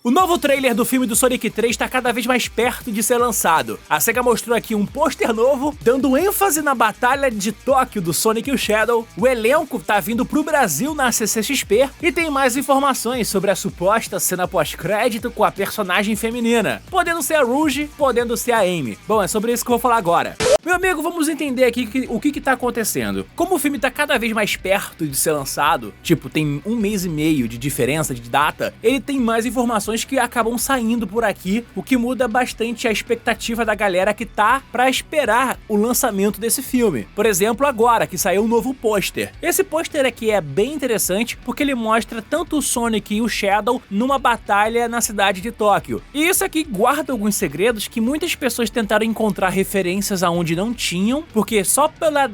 O novo trailer do filme do Sonic 3 está cada vez mais perto de ser lançado. A SEGA mostrou aqui um pôster novo, dando ênfase na batalha de Tóquio do Sonic e o Shadow. O elenco tá vindo pro Brasil na CCXP e tem mais informações sobre a suposta cena pós-crédito com a personagem feminina, podendo ser a Rouge, podendo ser a Amy. Bom, é sobre isso que eu vou falar agora. Meu amigo, vamos entender aqui o que tá acontecendo. Como o filme tá cada vez mais perto de ser lançado, tipo, tem 1 mês e meio de diferença de data, ele tem mais informações que acabam saindo por aqui, o que muda bastante a expectativa da galera que tá pra esperar o lançamento desse filme. Por exemplo, agora que saiu um novo pôster. Esse pôster aqui é bem interessante porque ele mostra tanto o Sonic e o Shadow numa batalha na cidade de Tóquio. E isso aqui guarda alguns segredos que muitas pessoas tentaram encontrar referências aonde não tinham, porque só pela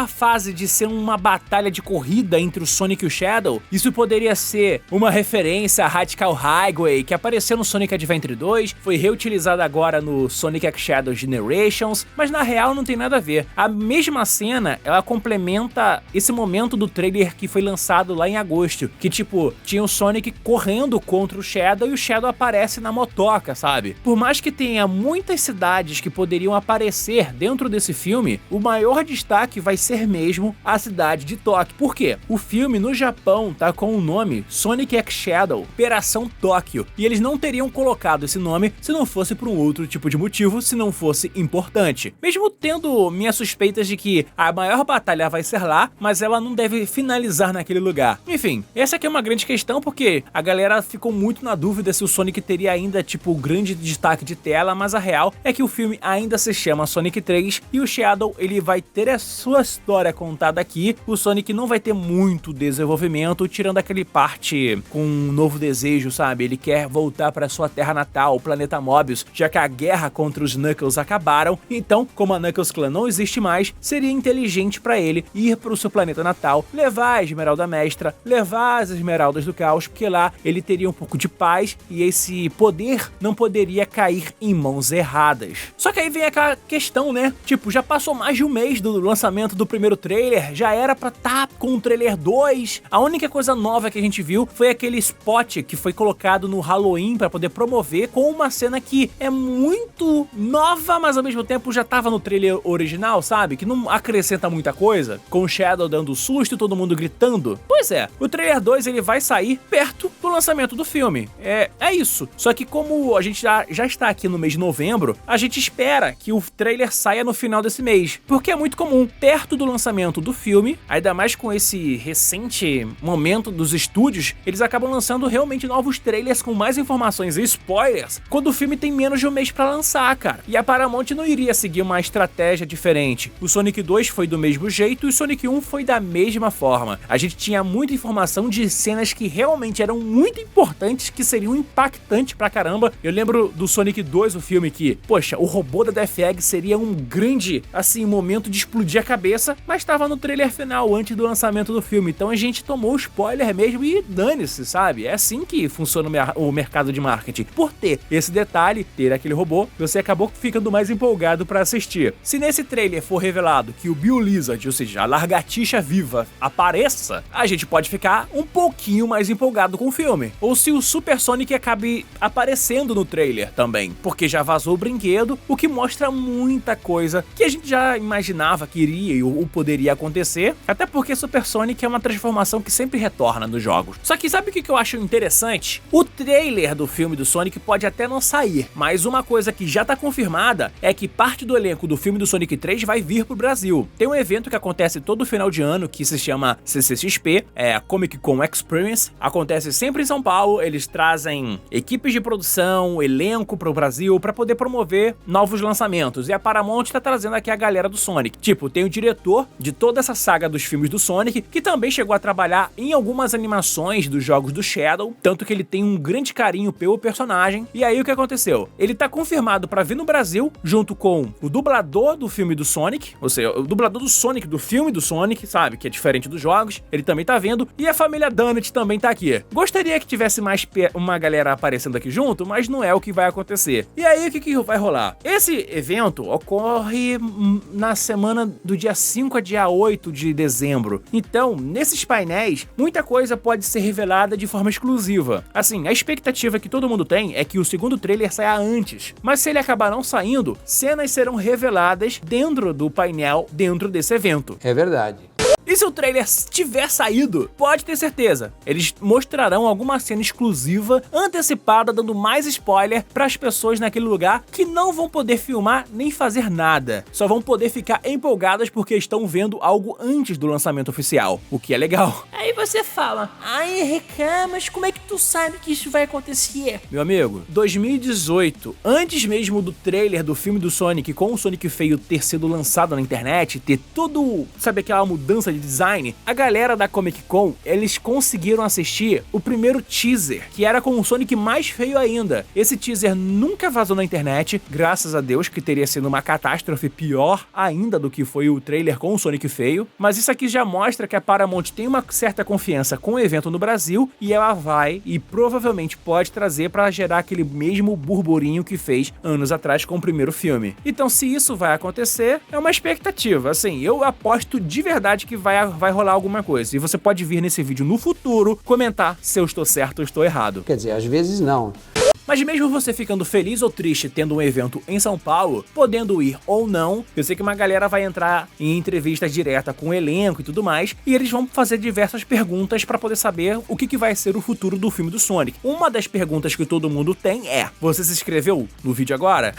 fase de ser uma batalha de corrida entre o Sonic e o Shadow, isso poderia ser uma referência a Radical Highway, que apareceu no Sonic Adventure 2, foi reutilizada agora no Sonic X Shadow Generations, mas na real não tem nada a ver. A mesma cena, ela complementa esse momento do trailer que foi lançado lá em agosto, que tipo, tinha o Sonic correndo contra o Shadow e o Shadow aparece na motoca, sabe? Por mais que tenha muitas cidades que poderiam aparecer dentro desse filme, o maior destaque vai ser mesmo a cidade de Tóquio. Por quê? O filme no Japão tá com o nome Sonic X Shadow Operação Tóquio, e eles não teriam colocado esse nome se não fosse por um outro tipo de motivo, se não fosse importante. Mesmo tendo minhas suspeitas de que a maior batalha vai ser lá, mas ela não deve finalizar naquele lugar. Enfim, essa aqui é uma grande questão porque a galera ficou muito na dúvida se o Sonic teria ainda tipo o grande destaque de tela, mas a real é que o filme ainda se chama Sonic 3 e o Shadow ele vai ter a sua história contada aqui. O Sonic não vai ter muito desenvolvimento, tirando aquele parte com um novo desejo, sabe? Ele quer voltar para sua terra natal, o planeta Mobius, já que a guerra contra os Knuckles acabaram. Então, como a Knuckles Clan não existe mais, seria inteligente para ele ir para o seu planeta natal, levar a Esmeralda Mestra, levar as Esmeraldas do Caos, porque lá ele teria um pouco de paz e esse poder não poderia cair em mãos erradas. Só que aí vem aquela questão, né? Tipo, já passou mais de um mês do lançamento do primeiro trailer, já era pra tá com o trailer 2. A única coisa nova que a gente viu foi aquele spot que foi colocado no Halloween pra poder promover, com uma cena que é muito nova, mas ao mesmo tempo já tava no trailer original, sabe? Que não acrescenta muita coisa, com o Shadow dando susto e todo mundo gritando. Pois é, o trailer 2 ele vai sair perto do lançamento do filme. É isso. Só que como a gente já está aqui no mês de novembro, a gente espera que o trailer saia no final desse mês, porque é muito comum, perto do lançamento do filme, ainda mais com esse recente momento dos estúdios, eles acabam lançando realmente novos trailers com mais informações e spoilers, quando o filme tem menos de um mês pra lançar, cara. E a Paramount não iria seguir uma estratégia diferente. O Sonic 2 foi do mesmo jeito e o Sonic 1 foi da mesma forma. A gente tinha muita informação de cenas que realmente eram muito importantes, que seriam impactantes pra caramba. Eu lembro do Sonic 2, o filme, que, poxa, o robô da Death Egg seria um grande, assim, momento de explodir a cabeça, mas estava no trailer final, antes do lançamento do filme. Então a gente tomou o spoiler mesmo e dane-se, sabe? É assim que funciona o mercado de marketing. Por ter esse detalhe, ter aquele robô, você acabou ficando mais empolgado pra assistir. Se nesse trailer for revelado que o Bill Lizard, ou seja, a lagartixa viva, apareça, a gente pode ficar um pouquinho mais empolgado com o filme. Ou se o Super Sonic acabe aparecendo no trailer também, porque já vazou o brinquedo, o que mostra muita coisa que a gente já imaginava que iria ou poderia acontecer, até porque Super Sonic é uma transformação que sempre retorna nos jogos. Só que sabe o que eu acho interessante? O trailer do filme do Sonic pode até não sair, mas uma coisa que já tá confirmada é que parte do elenco do filme do Sonic 3 vai vir pro Brasil. Tem um evento que acontece todo final de ano que se chama CCXP, a Comic Con Experience, acontece sempre em São Paulo. Eles trazem equipes de produção, elenco pro Brasil pra poder promover novos lançamentos, e a Paramount tá trazendo aqui a galera do Sonic. Tipo, tem o diretor de toda essa saga dos filmes do Sonic, que também chegou a trabalhar em algumas animações dos jogos do Shadow, tanto que ele tem um grande carinho pelo personagem. E aí o que aconteceu? Ele tá confirmado pra vir no Brasil, junto com o dublador do filme do Sonic, ou seja, o dublador do Sonic do filme do Sonic, sabe, que é diferente dos jogos, ele também tá vindo, e a família Donut também tá aqui. Gostaria Gostaria que tivesse mais uma galera aparecendo aqui junto, mas não é o que vai acontecer. E aí, o que vai rolar? Esse evento ocorre na semana do dia 5 a dia 8 de dezembro. Então, nesses painéis, muita coisa pode ser revelada de forma exclusiva. Assim, a expectativa que todo mundo tem é que o segundo trailer saia antes. Mas se ele acabar não saindo, cenas serão reveladas dentro do painel, dentro desse evento. É verdade. E se o trailer tiver saído, pode ter certeza, eles mostrarão alguma cena exclusiva, antecipada, dando mais spoiler para as pessoas naquele lugar que não vão poder filmar nem fazer nada. Só vão poder ficar empolgadas porque estão vendo algo antes do lançamento oficial, o que é legal. Aí você fala, ai Henrique, mas como é que tu sabe que isso vai acontecer? Meu amigo, 2018, antes mesmo do trailer do filme do Sonic com o Sonic feio ter sido lançado na internet, ter todo, sabe aquela mudança de design, a galera da Comic Con, eles conseguiram assistir o primeiro teaser, que era com o Sonic mais feio ainda. Esse teaser nunca vazou na internet, graças a Deus, que teria sido uma catástrofe pior ainda do que foi o trailer com o Sonic feio, mas isso aqui já mostra que a Paramount tem uma certa confiança com o evento no Brasil e ela vai e provavelmente pode trazer para gerar aquele mesmo burburinho que fez anos atrás com o primeiro filme. Então, se isso vai acontecer, é uma expectativa. Assim, eu aposto de verdade que vai rolar alguma coisa. E você pode vir nesse vídeo no futuro comentar se eu estou certo ou estou errado. Quer dizer, às vezes não. Mas mesmo você ficando feliz ou triste tendo um evento em São Paulo, podendo ir ou não, eu sei que uma galera vai entrar em entrevistas diretas com o elenco e tudo mais, e eles vão fazer diversas perguntas para poder saber o que vai ser o futuro do filme do Sonic. Uma das perguntas que todo mundo tem é: você se inscreveu no vídeo agora?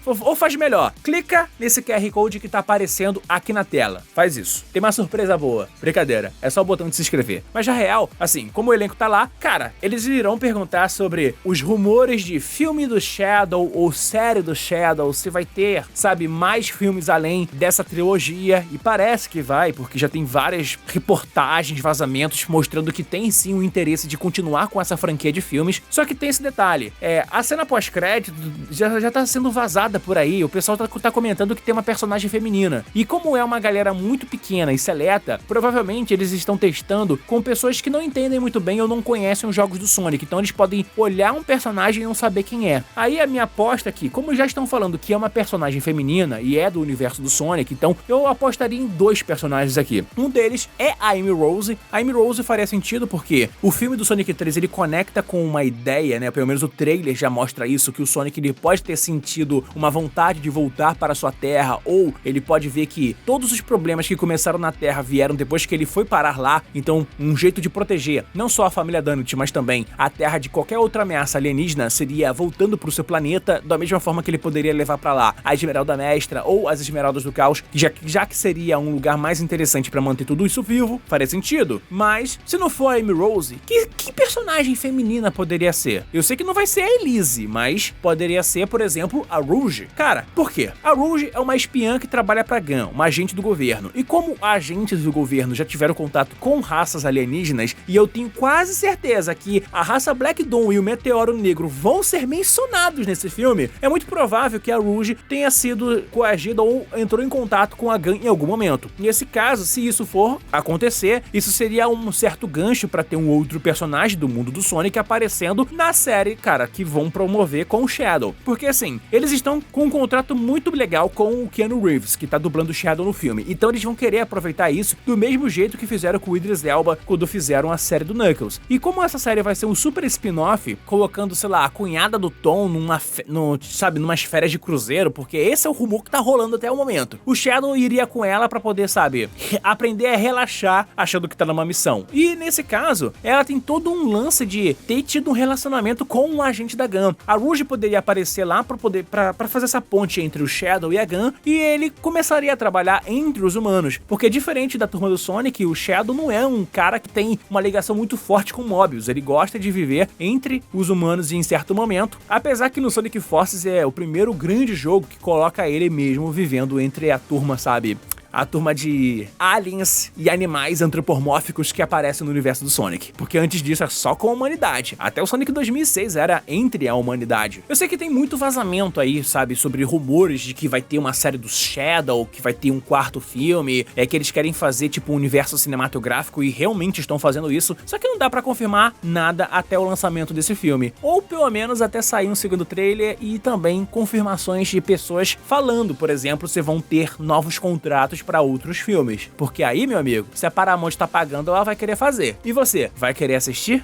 Ou faz melhor, clica nesse QR Code que tá aparecendo aqui na tela. Faz isso. Tem uma surpresa boa. Brincadeira, é só o botão de se inscrever. Mas na real, assim, como o elenco tá lá, cara, eles irão perguntar sobre os rumores de filme do Shadow ou série do Shadow, se vai ter, sabe, mais filmes além dessa trilogia, e parece que vai, porque já tem várias reportagens, vazamentos mostrando que tem sim o interesse de continuar com essa franquia de filmes, só que tem esse detalhe, a cena pós-crédito já tá sendo vazada por aí, o pessoal tá comentando que tem uma personagem feminina, e como é uma galera muito pequena e seleta, provavelmente eles estão testando com pessoas que não entendem muito bem ou não conhecem os jogos do Sonic, então eles podem olhar um personagem e não saber quem é. Aí a minha aposta aqui, como já estão falando que é uma personagem feminina e é do universo do Sonic, então eu apostaria em dois personagens aqui. Um deles é a Amy Rose. A Amy Rose faria sentido porque o filme do Sonic 3 ele conecta com uma ideia, né? Pelo menos o trailer já mostra isso, que o Sonic ele pode ter sentido uma vontade de voltar para sua terra, ou ele pode ver que todos os problemas que começaram na Terra vieram depois que ele foi parar lá, então um jeito de proteger não só a família Donut, mas também a Terra de qualquer outra ameaça alienígena seria voltando pro seu planeta, da mesma forma que ele poderia levar pra lá a Esmeralda Mestra ou as Esmeraldas do Caos, que já que seria um lugar mais interessante pra manter tudo isso vivo, faria sentido. Mas, se não for a Amy Rose, que personagem feminina poderia ser? Eu sei que não vai ser a Elise, mas poderia ser, por exemplo, a Rouge. Cara, por quê? A Rouge é uma espiã que trabalha pra GUN, uma agente do governo. E como agentes do governo já tiveram contato com raças alienígenas, e eu tenho quase certeza que a raça Black Dawn e o Meteoro Negro vão ser mencionados nesse filme, é muito provável que a Rouge tenha sido coagida ou entrou em contato com a GUN em algum momento. Nesse caso, se isso for acontecer, isso seria um certo gancho para ter um outro personagem do mundo do Sonic aparecendo na série, cara, que vão promover com o Shadow. Porque assim, eles estão com um contrato muito legal com o Keanu Reeves, que tá dublando o Shadow no filme. Então eles vão querer aproveitar isso do mesmo jeito que fizeram com o Idris Elba quando fizeram a série do Knuckles. E como essa série vai ser um super spin-off, colocando, sei lá, a cunhada do Tom numas férias de cruzeiro, porque esse é o rumor que tá rolando até o momento. O Shadow iria com ela pra poder, sabe, aprender a relaxar achando que tá numa missão. E nesse caso, ela tem todo um lance de ter tido um relacionamento com um agente da GUN. A Rouge poderia aparecer lá pra fazer essa ponte entre o Shadow e a GUN, e ele começaria a trabalhar entre os humanos, porque diferente da turma do Sonic, o Shadow não é um cara que tem uma ligação muito forte com Mobius, ele gosta de viver entre os humanos em certo momento, apesar que no Sonic Forces é o primeiro grande jogo que coloca ele mesmo vivendo entre a turma, sabe, a turma de aliens e animais antropomórficos que aparecem no universo do Sonic. Porque antes disso é só com a humanidade. Até o Sonic 2006 era entre a humanidade. Eu sei que tem muito vazamento aí, sabe, sobre rumores de que vai ter uma série do Shadow, que vai ter um quarto filme, que eles querem fazer tipo um universo cinematográfico e realmente estão fazendo isso, só que não dá pra confirmar nada até o lançamento desse filme. Ou pelo menos até sair um segundo trailer e também confirmações de pessoas falando, por exemplo, se vão ter novos contratos pra outros filmes. Porque aí, meu amigo, se a Paramount tá pagando, ela vai querer fazer. E você, vai querer assistir?